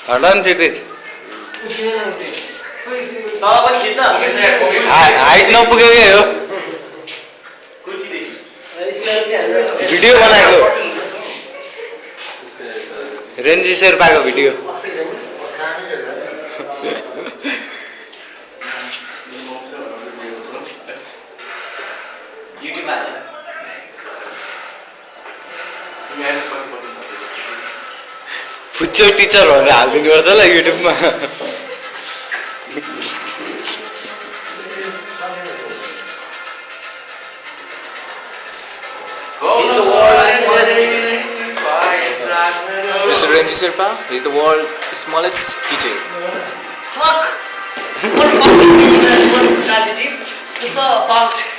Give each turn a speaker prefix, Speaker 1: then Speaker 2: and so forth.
Speaker 1: हटाउनु छिटै हाइट नपुगेकै हो भिडियो बनाएको रेन्जी शेर्पाको भिडियो फुच्चो टिचर भनेर हालिदिनु पर्छ ल युट्युबमा
Speaker 2: Mr. Renji Sherpa, he is the world's smallest teacher.
Speaker 3: Fuck! What fuck is that was tragedy? It's fucked.